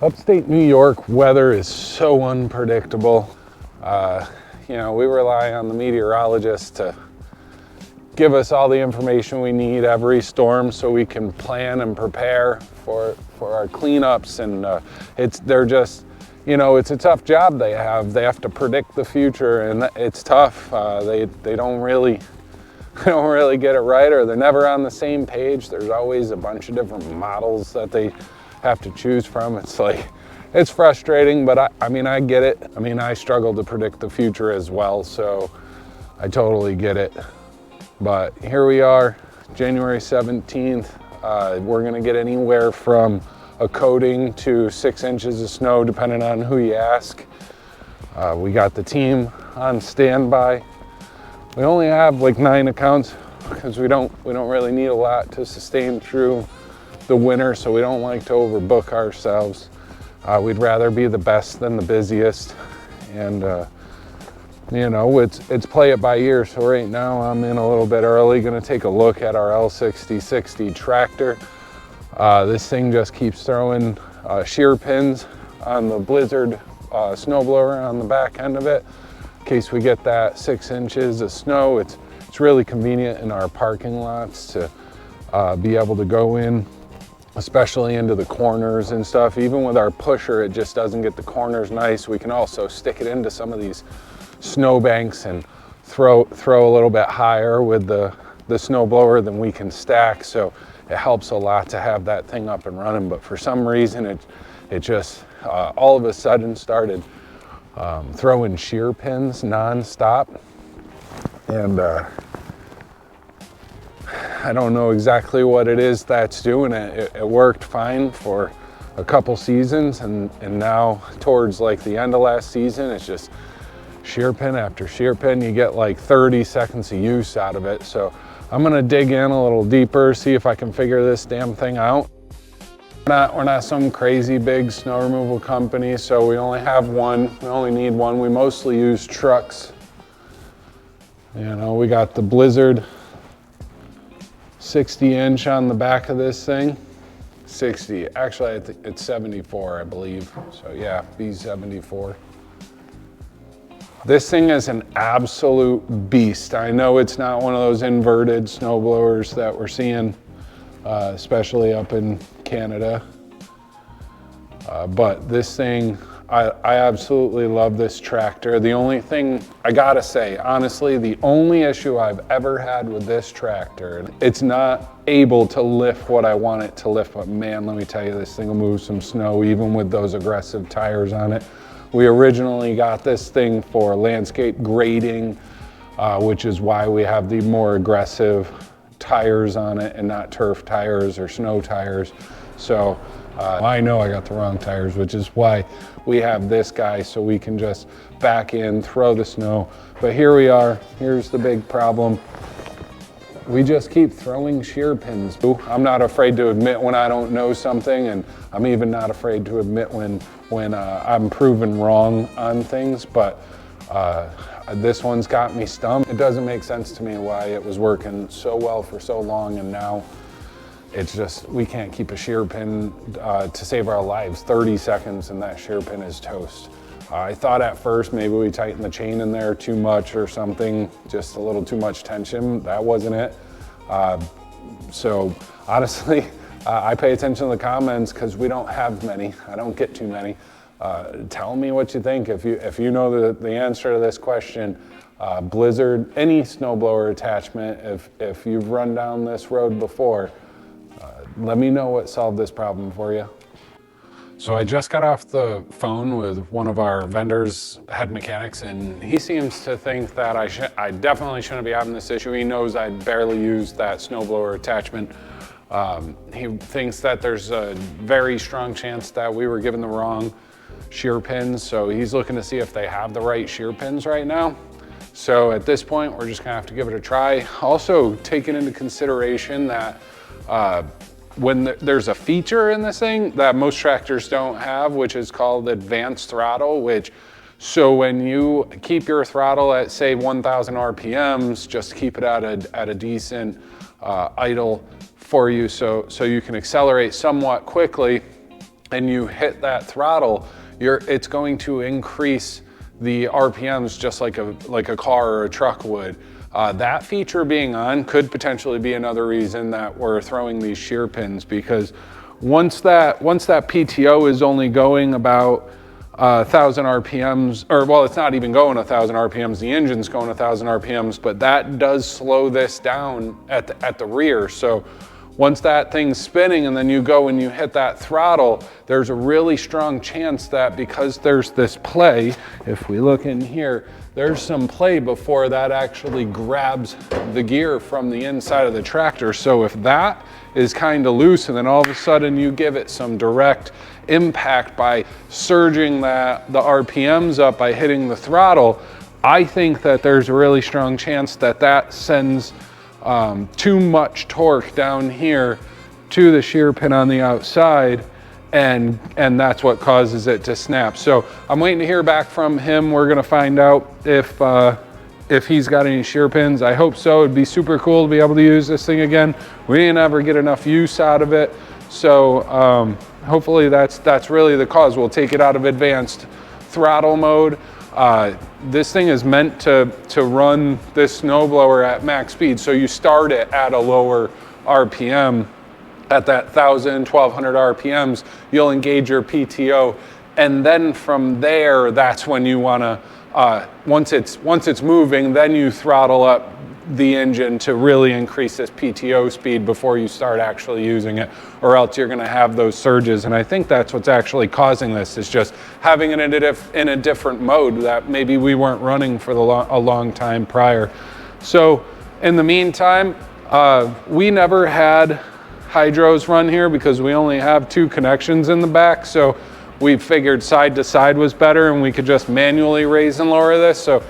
Upstate New York weather is so unpredictable. You know, we rely on the meteorologists to give us all the information we need every storm so we can plan and prepare for our cleanups. And they're just, you know, it's a tough job they have. They have to predict the future, and it's tough. They don't really get it right, or they're never on the same page. There's always a bunch of different models that they have to choose from. It's like, it's frustrating, but I mean, I get it. I mean, I struggle to predict the future as well, so I totally get it. But here we are, January 17th. We're gonna get anywhere from a coating to 6 inches of snow, depending on who you ask. We got the team on standby. We only have like 9 accounts because we don't really need a lot to sustain through the winter, so we don't like to overbook ourselves. We'd rather be the best than the busiest, and you know, it's play it by ear. So right now I'm in a little bit early, gonna take a look at our L6060 tractor. This thing just keeps throwing shear pins on the Blizzard snowblower on the back end of it. In case we get that 6 inches of snow, it's really convenient in our parking lots to be able to go in, especially into the corners and stuff. Even with our pusher, it just doesn't get the corners nice. We can also stick it into some of these snow banks and throw a little bit higher with the snow blower than we can stack. So it helps a lot to have that thing up and running. But for some reason, it just all of a sudden started throwing shear pins nonstop. And I don't know exactly what it is that's doing it. It worked fine for a couple seasons, and now towards like the end of last season, it's just shear pin after shear pin. You get like 30 seconds of use out of it. So I'm gonna dig in a little deeper, see if I can figure this damn thing out. We're not some crazy big snow removal company, so we only have one. We only need one. We mostly use trucks. You know, we got the Blizzard 60-inch on the back of this thing. 60, actually it's 74, I believe. So yeah, B74. This thing is an absolute beast. I know it's not one of those inverted snow blowers that we're seeing, especially up in Canada. But this thing, I absolutely love this tractor. The only thing, I gotta say, honestly, the only issue I've ever had with this tractor, it's not able to lift what I want it to lift, but man, let me tell you, this thing will move some snow even with those aggressive tires on it. We originally got this thing for landscape grading, which is why we have the more aggressive tires on it and not turf tires or snow tires. So I know I got the wrong tires, which is why we have this guy, so we can just back in, throw the snow. But here we are, here's the big problem. We just keep throwing shear pins. I'm not afraid to admit when I don't know something, and I'm even not afraid to admit when I'm proven wrong on things, but this one's got me stumped. It doesn't make sense to me why it was working so well for so long, and now it's just, we can't keep a shear pin to save our lives. 30 seconds and that shear pin is toast. I thought at first maybe we tightened the chain in there too much or something, just a little too much tension. That wasn't it. So honestly, I pay attention to the comments because we don't have many. I don't get too many. Tell me what you think. If you know the answer to this question, Blizzard, any snowblower attachment, if you've run down this road before, let me know what solved this problem for you. So I just got off the phone with one of our vendors, head mechanics, and he seems to think that I definitely shouldn't be having this issue. He knows I barely use that snowblower attachment. He thinks that there's a very strong chance that we were given the wrong shear pins, so he's looking to see if they have the right shear pins right now. So at this point, we're just gonna have to give it a try. Also, taking into consideration that when there's a feature in this thing that most tractors don't have, which is called advanced throttle, so when you keep your throttle at say 1,000 RPMs, just to keep it at a decent idle for you, so you can accelerate somewhat quickly. and you hit that throttle, it's going to increase the RPMs just like a car or a truck would. That feature being on could potentially be another reason that we're throwing these shear pins, because once that PTO is only going about 1,000 RPMs, or well, it's not even going 1,000 RPMs, the engine's going 1,000 RPMs, but that does slow this down at the rear. So once that thing's spinning and then you go and you hit that throttle, there's a really strong chance that because there's this play, if we look in here, there's some play before that actually grabs the gear from the inside of the tractor. So if that is kind of loose and then all of a sudden you give it some direct impact by surging the RPMs up by hitting the throttle, I think that there's a really strong chance that that sends too much torque down here to the shear pin on the outside, and that's what causes it to snap. So I'm waiting to hear back from him. We're gonna find out if he's got any shear pins. I hope so. It'd be super cool to be able to use this thing again. We didn't ever get enough use out of it. So hopefully that's really the cause. We'll take it out of advanced throttle mode. This thing is meant to run this snowblower at max speed. So you start it at a lower RPM. At that 1,000, 1,200 RPMs, you'll engage your PTO. And then from there, that's when you wanna, once it's moving, then you throttle up the engine to really increase this PTO speed before you start actually using it, or else you're gonna have those surges. And I think that's what's actually causing this, is just having it in a different mode that maybe we weren't running for a long time prior. So in the meantime, we never had hydros run here because we only have 2 connections in the back. So we figured side to side was better and we could just manually raise and lower this. So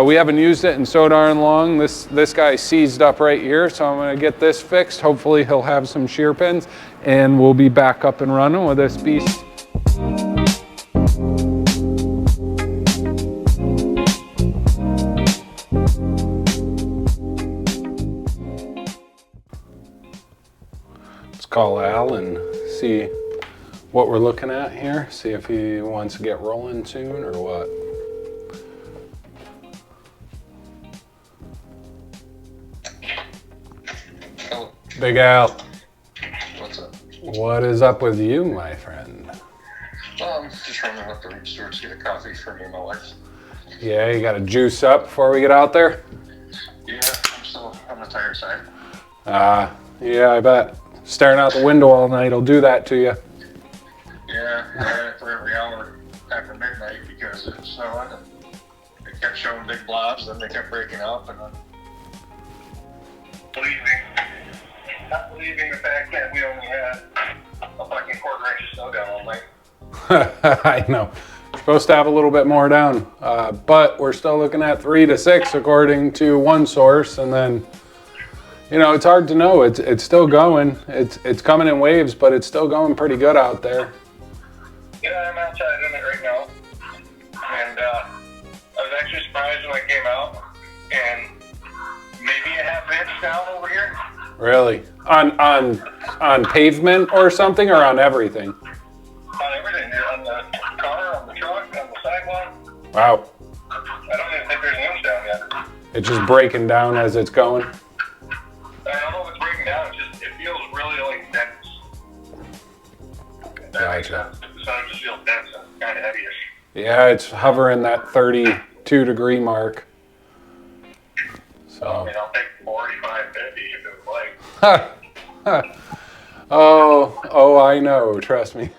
we haven't used it in so darn long. This guy seized up right here, so I'm gonna get this fixed. Hopefully he'll have some shear pins and we'll be back up and running with this beast. Let's call Al and see what we're looking at here. See if he wants to get rolling soon or what. Big Al. What's up? What is up with you, my friend? Just running up the reach store to get a coffee for me and my wife. Yeah, you got to juice up before we get out there? Yeah, I'm still on the tired side. Yeah, I bet. Staring out the window all night will do that to you. Yeah, I ran it for every hour after midnight because it was snowing and it kept showing big blobs, then they kept breaking up, and then not believing the fact that we only had a fucking quarter-inch of snow down all night. I know. We're supposed to have a little bit more down, but we're still looking at 3 to 6 according to one source, and then, you know, it's hard to know. It's still going. It's coming in waves, but it's still going pretty good out there. Yeah, I'm outside in it right now, and I was actually surprised when I came out, and maybe a half inch down over here. Really? On pavement or something, or on everything? On everything. On the car, on the truck, on the sidewalk. Wow. I don't even think there's an inch down yet. It's just breaking down as it's going? I don't know if it's breaking down. It feels really like dense. That makes sense. The sun just feels dense and kind of heavyish. Yeah, it's hovering that 32-degree mark. So. I mean, I'll take 45, 50 if it was like. Oh, I know. Trust me.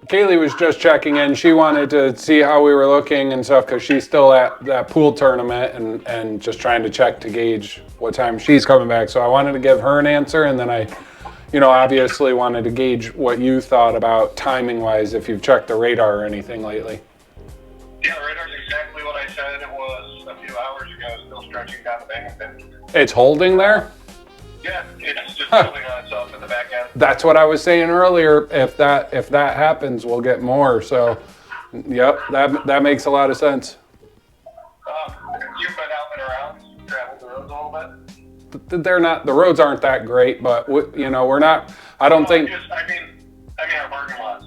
Kaylee was just checking in. She wanted to see how we were looking and stuff because she's still at that pool tournament and just trying to check to gauge what time she's coming back. So I wanted to give her an answer, and then I, obviously wanted to gauge what you thought about timing-wise, if you've checked the radar or anything lately. Yeah, the radar's exactly what I said it was a few hours ago, still stretching down the Binghamton. It's holding there? Yeah, it's just building on itself in the back end. That's what I was saying earlier. If that happens, we'll get more. So, yep, that makes a lot of sense. You've been out and around, traveled the roads a little bit? The roads aren't that great, but we're not, I don't think. I mean our parking lots.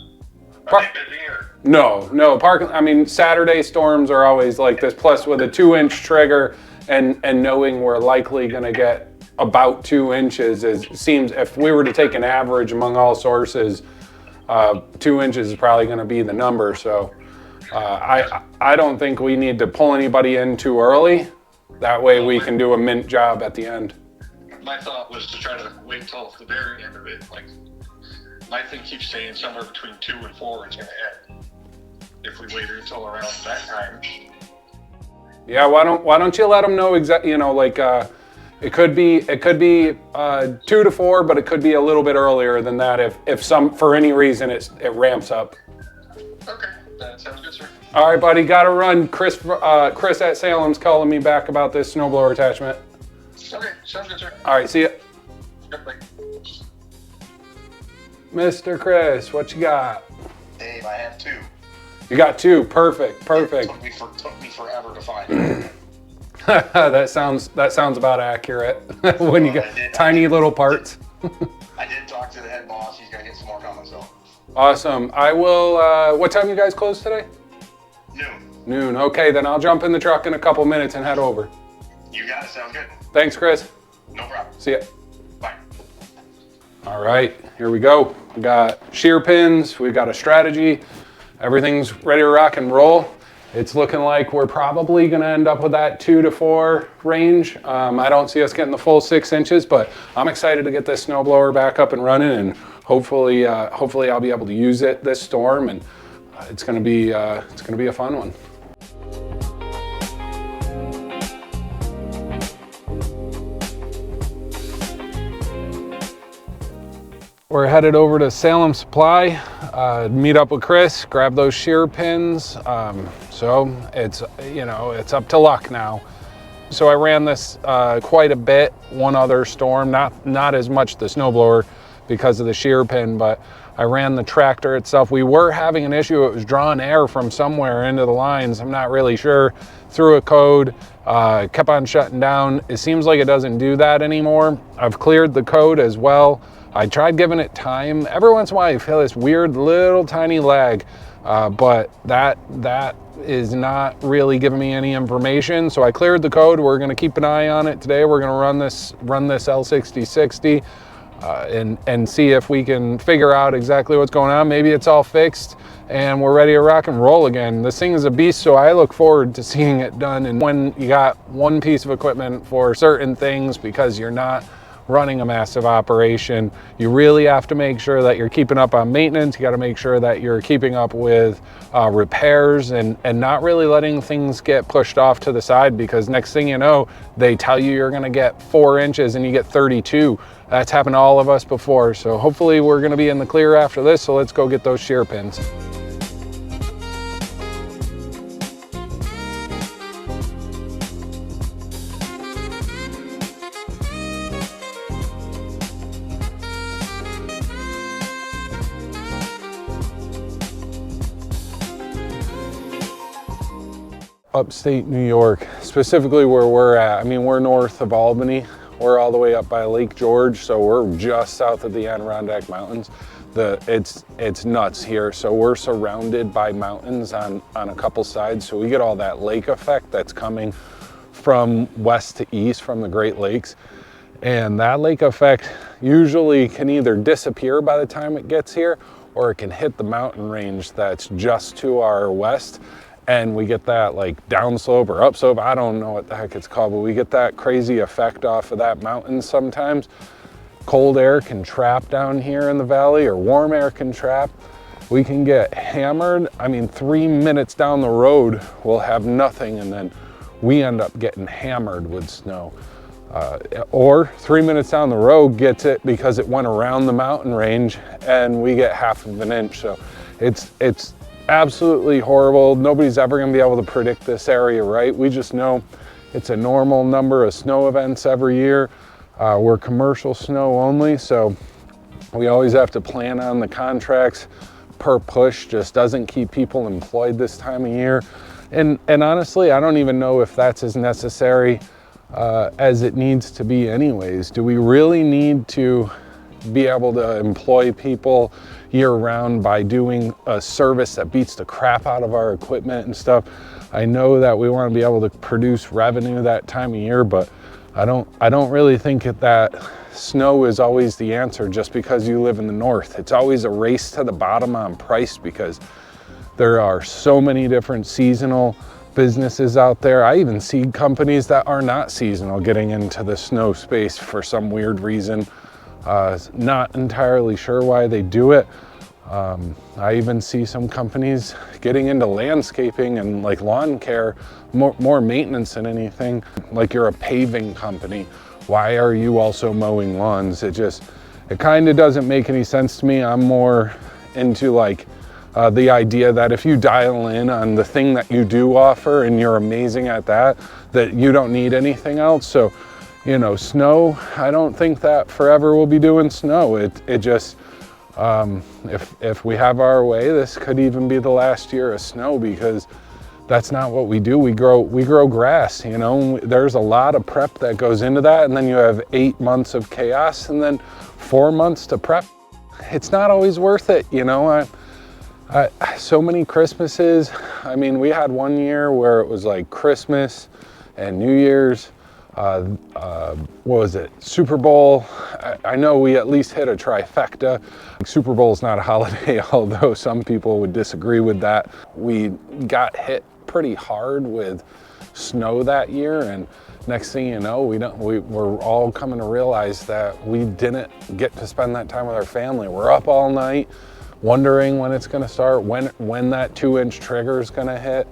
Are they busy or? No, parking. I mean, Saturday storms are always like this. Plus, with a 2-inch trigger and knowing we're likely going to get about 2 inches, seems if we were to take an average among all sources, 2 inches is probably going to be the number. So, I don't think we need to pull anybody in too early. That way, we can do a mint job at the end. My thought was to try to wait till the very end of it. Like, my thing keeps saying somewhere between 2 and 4 is going to end. If we waited until around that time. Yeah, why don't you let them know exactly? You know, like it could be 2 to 4, but it could be a little bit earlier than that if for any reason it ramps up. Okay, that sounds good, sir. All right, buddy, gotta run. Chris at Salem's calling me back about this snowblower attachment. Okay, sounds good, sir. All right, see ya. Yep, bye. Mr. Chris, what you got? Dave, I have 2. You got 2. Perfect. It took me forever to find. that sounds about accurate. When you get tiny little parts. I did talk to the head boss. He's gonna get some more coming. So. Awesome. I will. What time you guys close today? Noon. Okay, then I'll jump in the truck in a couple minutes and head over. You got it. Sounds good. Thanks, Chris. No problem. See ya. Bye. All right, here we go. We got shear pins. We've got a strategy. Everything's ready to rock and roll. It's looking like we're probably going to end up with that 2 to 4 range. I don't see us getting the full 6 inches, but I'm excited to get this snowblower back up and running, and hopefully I'll be able to use it this storm, and it's going to be a fun one. We're headed over to Salem Supply, meet up with Chris, grab those shear pins. So it's up to luck now. So I ran this quite a bit, one other storm, not as much the snowblower because of the shear pin, but I ran the tractor itself. We were having an issue. It was drawing air from somewhere into the lines. I'm not really sure. Threw a code, kept on shutting down. It seems like it doesn't do that anymore. I've cleared the code as well. I tried giving it time. Every once in a while you feel this weird little tiny lag, but that is not really giving me any information. So I cleared the code. We're gonna keep an eye on it today. We're gonna run this L6060 and see if we can figure out exactly what's going on. Maybe it's all fixed and we're ready to rock and roll again. This thing is a beast, so I look forward to seeing it done. And when you got one piece of equipment for certain things, because you're not running a massive operation, you really have to make sure that you're keeping up on maintenance. You got to make sure that you're keeping up with repairs and not really letting things get pushed off to the side, because next thing you know, they tell you you're going to get 4 inches and you get 32. That's happened to all of us before. So hopefully we're going to be in the clear after this. So let's go get those shear pins. Upstate New York, specifically where we're at. I mean, we're north of Albany. We're all the way up by Lake George, so we're just south of the Adirondack Mountains. It's nuts here. So we're surrounded by mountains on a couple sides, so we get all that lake effect that's coming from west to east from the Great Lakes. And that lake effect usually can either disappear by the time it gets here, or it can hit the mountain range that's just to our west. And we get that like downslope or upslope, I don't know what the heck it's called, but we get that crazy effect off of that mountain sometimes. Cold air can trap down here in the valley, or warm air can trap. We can get hammered. I mean, 3 minutes down the road, we'll have nothing, and then we end up getting hammered with snow. Or 3 minutes down the road gets it because it went around the mountain range and we get half of an inch. So it's absolutely horrible. Nobody's ever gonna be able to predict this area, right? We just know it's a normal number of snow events every year. We're commercial snow only, so we always have to plan on the contracts per push. Just doesn't keep people employed this time of year. And honestly, I don't even know if that's as necessary as it needs to be anyways. Do we really need to be able to employ people year round by doing a service that beats the crap out of our equipment and stuff. I know that we want to be able to produce revenue that time of year, but I don't really think that snow is always the answer just because you live in the north. It's always a race to the bottom on price because there are so many different seasonal businesses out there. I even see companies that are not seasonal getting into the snow space for some weird reason. Not entirely sure why they do it. I even see some companies getting into landscaping and like lawn care, more maintenance than anything. Like you're a paving company. Why are you also mowing lawns? It kind of doesn't make any sense to me. I'm more into like the idea that if you dial in on the thing that you do offer and you're amazing at that you don't need anything else. So, you know, snow, I don't think that forever we'll be doing snow. It just, if we have our way, this could even be the last year of snow because that's not what we do. We grow grass, you know. There's a lot of prep that goes into that, and then you have 8 months of chaos and then 4 months to prep. It's not always worth it, you know. So many Christmases. I mean, we had one year where it was like Christmas and New Year's. What was it? Super Bowl. I know we at least hit a trifecta. Super Bowl is not a holiday, although some people would disagree with that. We got hit pretty hard with snow that year, and next thing you know, we're all coming to realize that we didn't get to spend that time with our family. We're up all night wondering when it's going to start, when that 2-inch trigger is going to hit.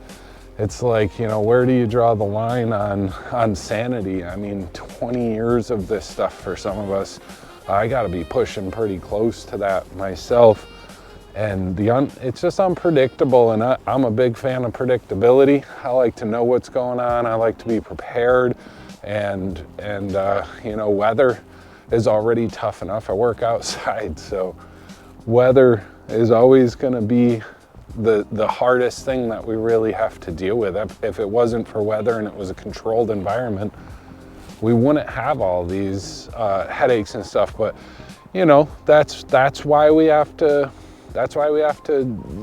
It's like, you know, where do you draw the line on sanity? I mean, 20 years of this stuff for some of us. I got to be pushing pretty close to that myself. And it's just unpredictable, and I'm a big fan of predictability. I like to know what's going on. I like to be prepared, and you know, weather is already tough enough. I work outside, so weather is always going to be the hardest thing that we really have to deal with. If it wasn't for weather and it was a controlled environment, we wouldn't have all these headaches and stuff. But you know, that's why we have to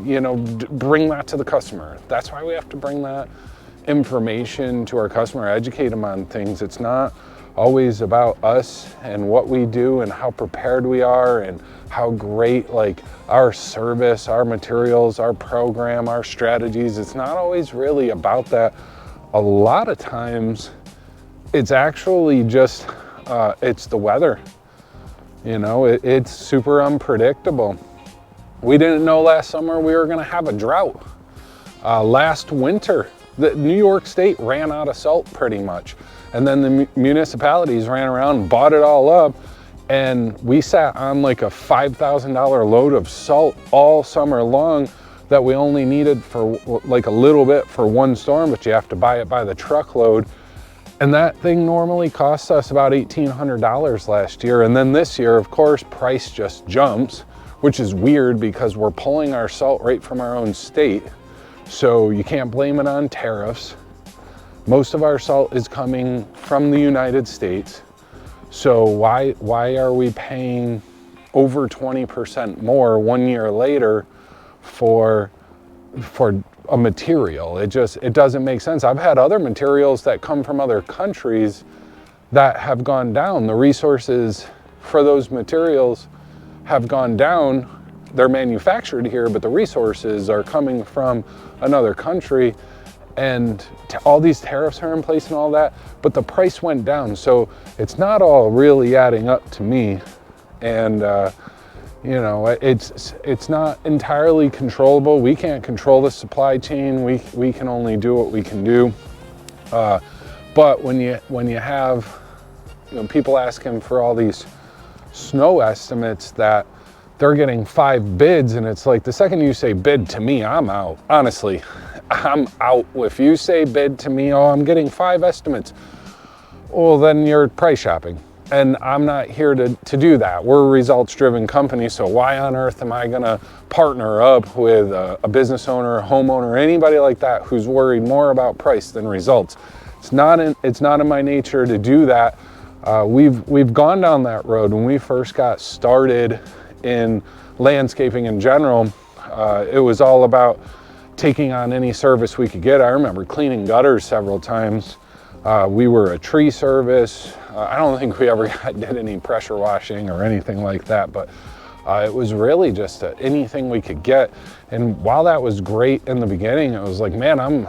you know, bring that to the customer. That's why we have to bring that information to our customer, educate them on things. It's not always about us and what we do and how prepared we are and how great, like, our service, our materials, our program, our strategies. It's not always really about that. A lot of times it's actually just it's the weather. You know, it's super unpredictable. We didn't know last summer we were going to have a drought. Last winter, the New York State ran out of salt pretty much. And then the municipalities ran around and bought it all up. And we sat on like a $5,000 load of salt all summer long that we only needed for like a little bit for one storm, but you have to buy it by the truckload. And that thing normally costs us about $1,800 last year. And then this year, of course, price just jumps, which is weird because we're pulling our salt right from our own state. So you can't blame it on tariffs. Most of our salt is coming from the United States. So why are we paying over 20% more 1 year later for a material? It doesn't make sense. I've had other materials that come from other countries that have gone down. The resources for those materials have gone down. They're manufactured here, but the resources are coming from another country, and all these tariffs are in place and all that, but the price went down. So it's not all really adding up to me. And you know, it's not entirely controllable. We can't control the supply chain. We can only do what we can do. But when you have, you know, people asking for all these snow estimates that they're getting 5 bids, and it's like the second you say bid to me, I'm out. Honestly, I'm out. If you say bid to me, oh, I'm getting 5 estimates, well, then you're price shopping. And I'm not here to do that. We're a results-driven company, so why on earth am I gonna partner up with a business owner, a homeowner, anybody like that who's worried more about price than results? It's not in my nature to do that. We've gone down that road. When we first got started in landscaping in general, it was all about taking on any service we could get. I remember cleaning gutters several times. We were a tree service. I don't think we ever did any pressure washing or anything like that, but it was really just anything we could get. And while that was great in the beginning, it was like, man, I'm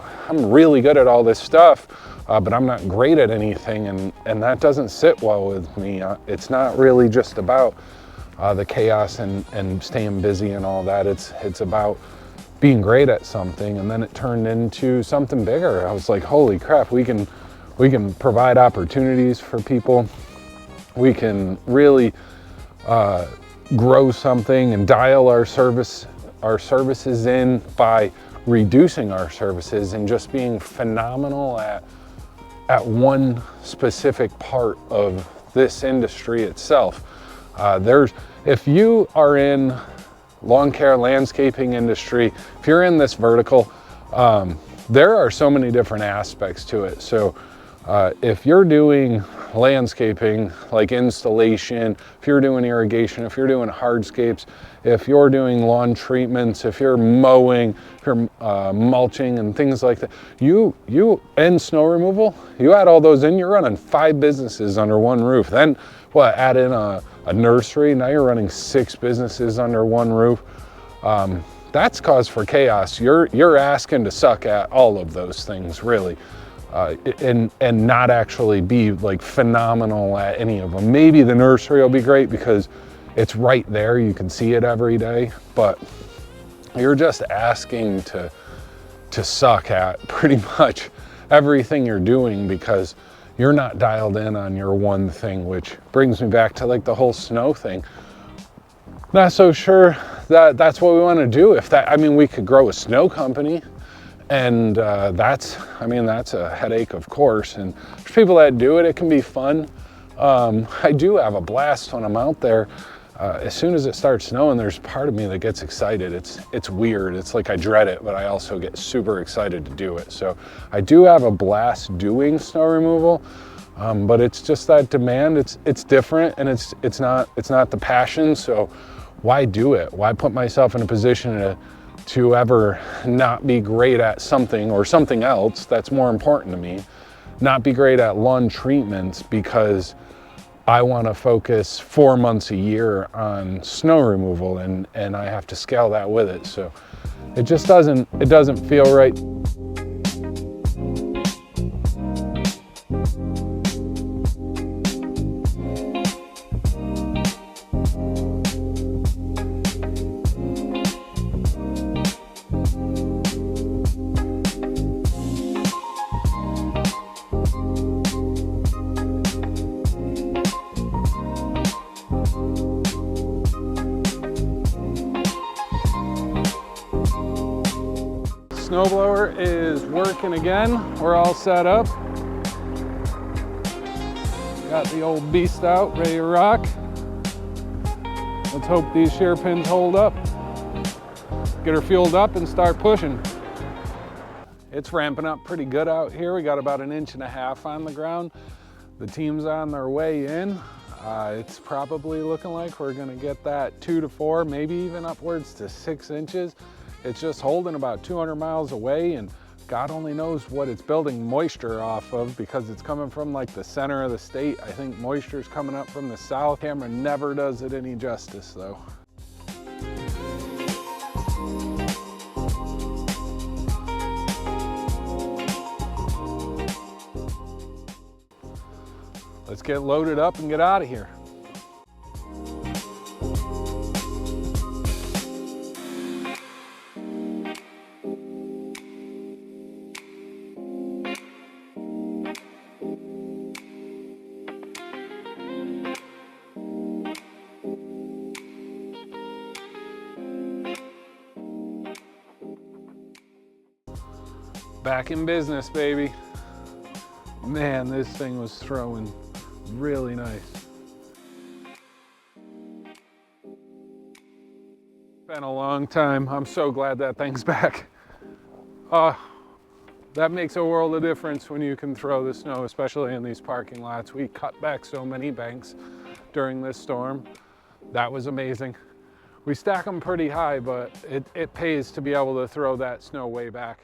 really good at all this stuff, but I'm not great at anything, and that doesn't sit well with me. It's not really just about the chaos and staying busy and all that. It's about being great at something. And then it turned into something bigger. I was like, holy crap, we can provide opportunities for people. We can really grow something and dial our services in by reducing our services and just being phenomenal at one specific part of this industry itself. If you are in lawn care, landscaping industry, if you're in this vertical, there are so many different aspects to it. So if you're doing landscaping, like installation, if you're doing irrigation, if you're doing hardscapes, if you're doing lawn treatments, if you're mowing, if you're mulching and things like that, you and snow removal, you add all those in, you're running 5 businesses under one roof. Then add in a nursery, now you're running 6 businesses under one roof. That's cause for chaos. You're asking to suck at all of those things, really. And not actually be like phenomenal at any of them. Maybe the nursery will be great because it's right there, you can see it every day, but you're just asking to suck at pretty much everything you're doing because you're not dialed in on your one thing, which brings me back to like the whole snow thing. Not so sure that that's what we want to do. We could grow a snow company, and that's a headache, of course. And there's people that do it. It can be fun. I do have a blast when I'm out there. As soon as it starts snowing, there's part of me that gets excited. It's weird. It's like I dread it, but I also get super excited to do it. So I do have a blast doing snow removal, but it's just that demand. It's different, and it's not the passion. So why do it? Why put myself in a position to ever not be great at something or something else that's more important to me? Not be great at lawn treatments because I want to focus 4 months a year on snow removal, and I have to scale that with it. So it just doesn't feel right. Snowblower is working again. We're all set up. Got the old beast out, ready to rock. Let's hope these shear pins hold up. Get her fueled up and start pushing. It's ramping up pretty good out here. We got about 1.5 inches on the ground. The team's on their way in. It's probably looking like we're gonna get that 2 to 4, maybe even upwards to 6 inches. It's just holding about 200 miles away, and God only knows what it's building moisture off of because it's coming from like the center of the state. I think moisture is coming up from the south. Camera never does it any justice though. Let's get loaded up and get out of here. Back in business, baby. Man, this thing was throwing really nice. Been a long time. I'm so glad that thing's back. That makes a world of difference when you can throw the snow, especially in these parking lots. We cut back so many banks during this storm. That was amazing. We stack them pretty high, but it pays to be able to throw that snow way back.